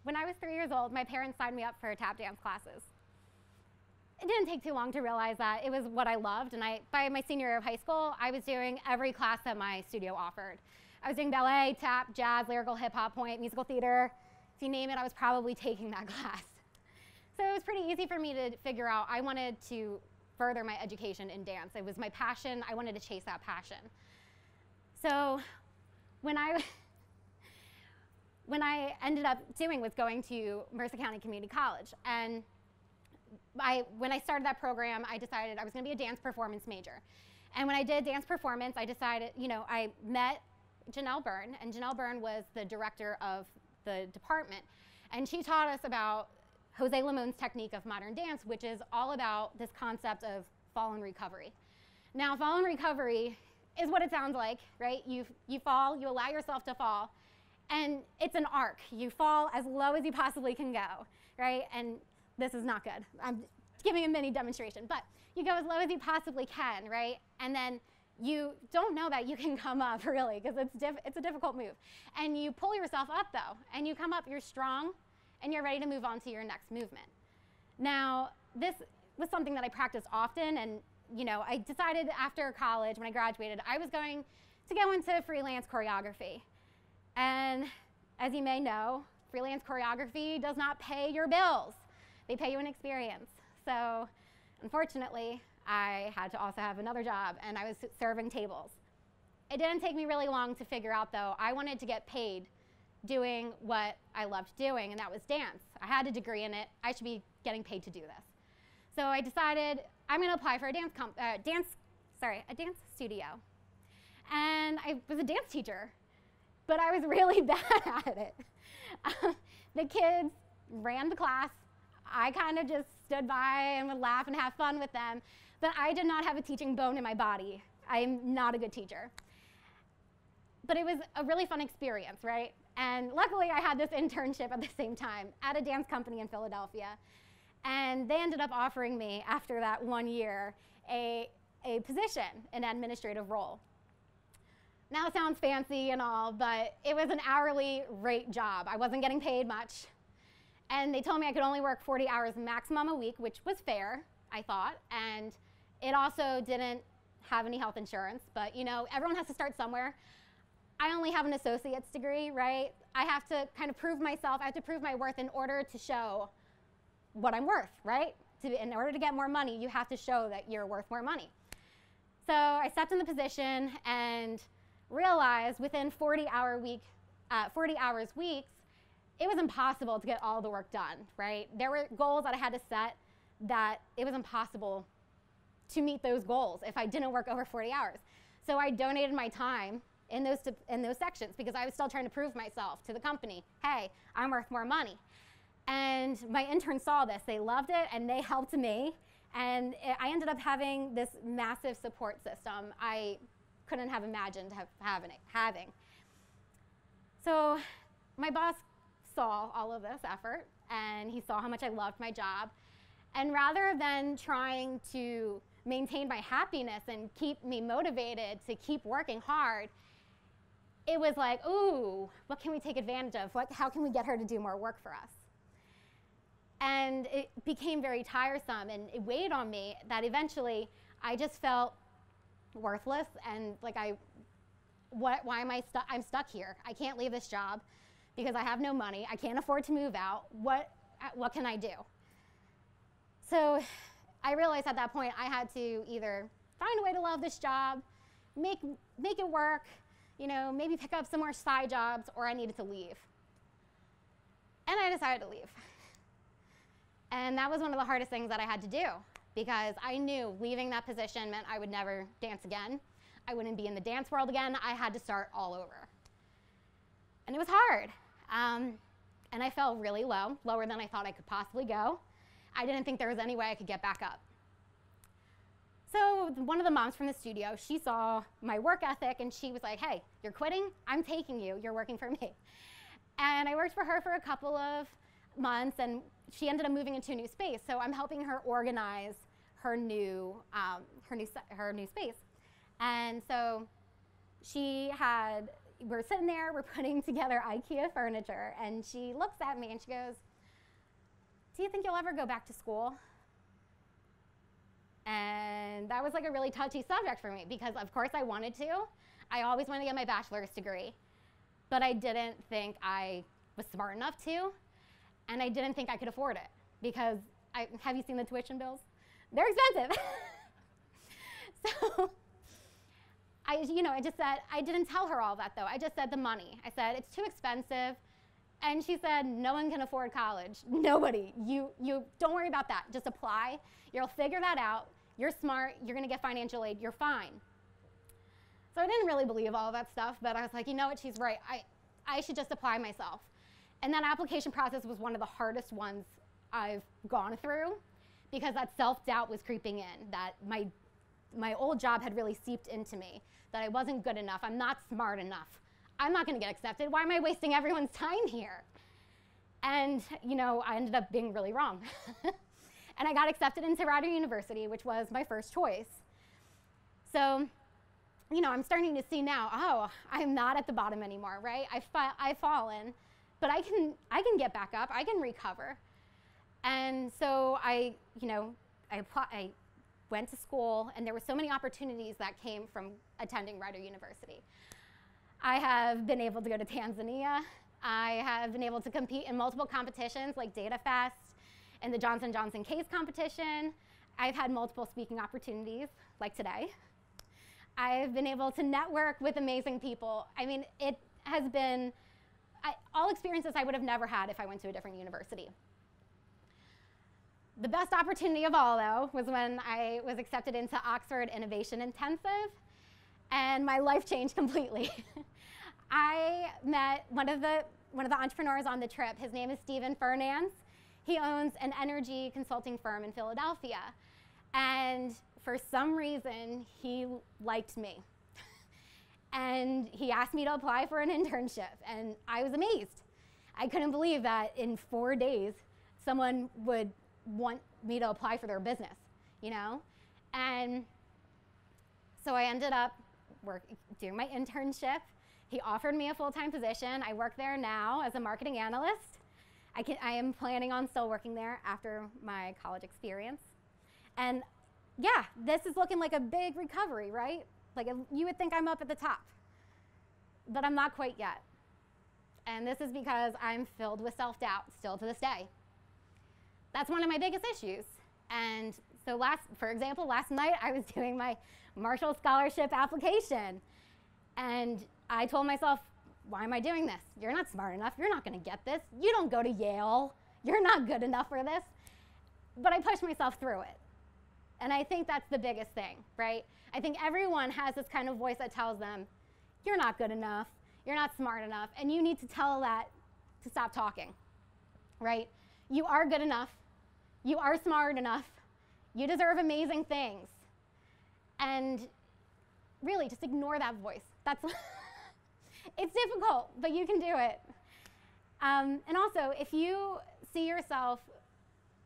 when I was 3 years old, my parents signed me up for tap dance classes. It didn't take too long to realize that it was what I loved, and by my senior year of high school, I was doing every class that my studio offered. I was doing ballet, tap, jazz, lyrical, hip-hop, point, musical theater. If you name it, I was probably taking that class. So it was pretty easy for me to figure out I wanted to further my education in dance. It was my passion. I wanted to chase that passion. So when I ended up doing was going to Mercer County Community College. And when I started that program, I decided I was going to be a dance performance major. And when I did dance performance, I decided, I met Janelle Byrne, and Janelle Byrne was the director of the department. And she taught us about Jose Limon's technique of modern dance, which is all about this concept of fall and recovery. Now, fall and recovery is what it sounds like, right? You fall, you allow yourself to fall, and it's an arc. You fall as low as you possibly can go, right? And this is not good. I'm giving a mini demonstration, but you go as low as you possibly can, right? And then you don't know that you can come up, really, because it's a difficult move. And you pull yourself up, though, and you come up, you're strong, and you're ready to move on to your next movement. Now, this was something that I practiced often, and I decided after college, when I graduated, I was going to go into freelance choreography. And as you may know, freelance choreography does not pay your bills. They pay you an experience. So unfortunately, I had to also have another job, and I was serving tables. It didn't take me really long to figure out, though, I wanted to get paid doing what I loved doing, and that was dance. I had a degree in it. I should be getting paid to do this. So I decided I'm going to apply for a dance studio. And I was a dance teacher, but I was really bad at it. The kids ran the class. I kind of just stood by and would laugh and have fun with them, but I did not have a teaching bone in my body. I'm not a good teacher. But it was a really fun experience, right? And luckily, I had this internship at the same time at a dance company in Philadelphia. And they ended up offering me, after that 1 year, a position, an administrative role. Now it sounds fancy and all, but it was an hourly rate job. I wasn't getting paid much. And they told me I could only work 40 hours maximum a week, which was fair, I thought. And it also didn't have any health insurance, but everyone has to start somewhere. I only have an associate's degree, right? I have to kind of prove myself. I have to prove my worth in order to show what I'm worth, right? In order to get more money, you have to show that you're worth more money. So I stepped in the position and realized within 40 hours weeks, it was impossible to get all the work done, right? There were goals that I had to set that it was impossible to meet those goals if I didn't work over 40 hours. So I donated my time in those sections because I was still trying to prove myself to the company. Hey, I'm worth more money. And my interns saw this. They loved it, and they helped me. And I ended up having this massive support system I couldn't have imagined having. So my boss saw all of this effort, and he saw how much I loved my job. And rather than trying to maintain my happiness and keep me motivated to keep working hard, it was like, ooh, what can we take advantage of? How can we get her to do more work for us? And it became very tiresome, and it weighed on me that eventually I just felt worthless, and like why am I stuck? I'm stuck here. I can't leave this job because I have no money. I can't afford to move out. What can I do? So I realized at that point I had to either find a way to love this job, make it work, maybe pick up some more side jobs, or I needed to leave. And I decided to leave. And that was one of the hardest things that I had to do because I knew leaving that position meant I would never dance again. I wouldn't be in the dance world again. I had to start all over. And it was hard. And I fell really low, lower than I thought I could possibly go. I didn't think there was any way I could get back up. So one of the moms from the studio, she saw my work ethic, and she was like, hey, you're quitting? I'm taking you. You're working for me. And I worked for her for a couple of months, and she ended up moving into a new space. So I'm helping her organize her new space. And so she had, we're sitting there, we're putting together IKEA furniture, and she looks at me and she goes, "Do you think you'll ever go back to school?" And that was like a really touchy subject for me because of course I wanted to. I always wanted to get my bachelor's degree, but I didn't think I was smart enough to, and I didn't think I could afford it because have you seen the tuition bills? They're expensive. So I just said, I didn't tell her all that though. I just said the money. I said, it's too expensive. And she said, no one can afford college. Nobody. You don't worry about that. Just apply. You'll figure that out. You're smart. You're going to get financial aid. You're fine. So I didn't really believe all of that stuff, but I was like, you know what? She's right. I should just apply myself. And that application process was one of the hardest ones I've gone through because that self-doubt was creeping in, that my old job had really seeped into me, that I wasn't good enough. I'm not smart enough. I'm not going to get accepted. Why am I wasting everyone's time here? And, I ended up being really wrong. And I got accepted into Rider University, which was my first choice. So, I'm starting to see now, oh, I'm not at the bottom anymore, right? I've fallen, but I can get back up. I can recover. And so I went to school, and there were so many opportunities that came from attending Rider University. I have been able to go to Tanzania. I have been able to compete in multiple competitions like Data Fest and the Johnson & Johnson Case competition. I've had multiple speaking opportunities like today. I've been able to network with amazing people. I mean, it has been all experiences I would have never had if I went to a different university. The best opportunity of all, though, was when I was accepted into Oxford Innovation Intensive, and my life changed completely. I met one of the entrepreneurs on the trip. His name is Stephen Fernandes. He owns an energy consulting firm in Philadelphia, and for some reason, he liked me. And he asked me to apply for an internship, and I was amazed. I couldn't believe that in 4 days, someone would want me to apply for their business, And so I ended up doing my internship. He offered me a full-time position. I work there now as a marketing analyst. I am planning on still working there after my college experience. And yeah, this is looking like a big recovery, right? Like you would think I'm up at the top, but I'm not quite yet. And this is because I'm filled with self-doubt still to this day. That's one of my biggest issues. And so for example, last night I was doing my Marshall Scholarship application. And I told myself, why am I doing this? You're not smart enough. You're not going to get this. You don't go to Yale. You're not good enough for this. But I pushed myself through it. And I think that's the biggest thing, right? I think everyone has this kind of voice that tells them, you're not good enough. You're not smart enough. And you need to tell that to stop talking, right? You are good enough. You are smart enough. You deserve amazing things. And really, just ignore that voice. It's difficult, but you can do it. And also, if you see yourself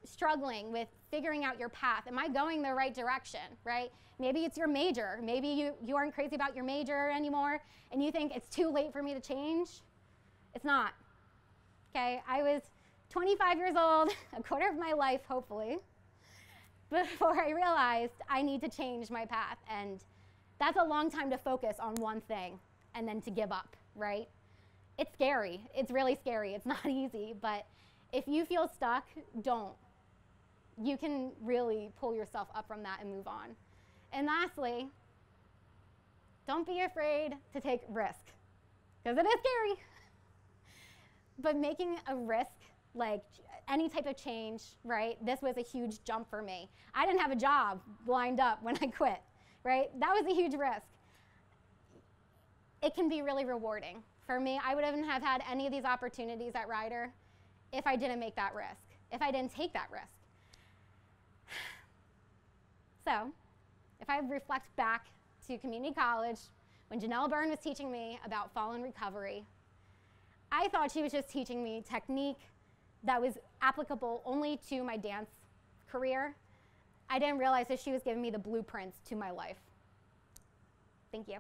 struggling with figuring out your path, am I going the right direction, right? Maybe it's your major. Maybe you aren't crazy about your major anymore, and you think it's too late for me to change. It's not, okay? I was 25 years old, a quarter of my life, hopefully, before I realized I need to change my path. And that's a long time to focus on one thing and then to give up, right? It's scary. It's really scary. It's not easy, but if you feel stuck, don't. You can really pull yourself up from that and move on. And lastly, don't be afraid to take risk, because it is scary. But making a risk, like any type of change, right? This was a huge jump for me. I didn't have a job lined up when I quit, right? That was a huge risk. It can be really rewarding. For me, I wouldn't have had any of these opportunities at Rider if I didn't make that risk, if I didn't take that risk. So, if I reflect back to community college, when Janelle Byrne was teaching me about fall and recovery, I thought she was just teaching me technique that was applicable only to my dance career. I didn't realize that she was giving me the blueprints to my life. Thank you.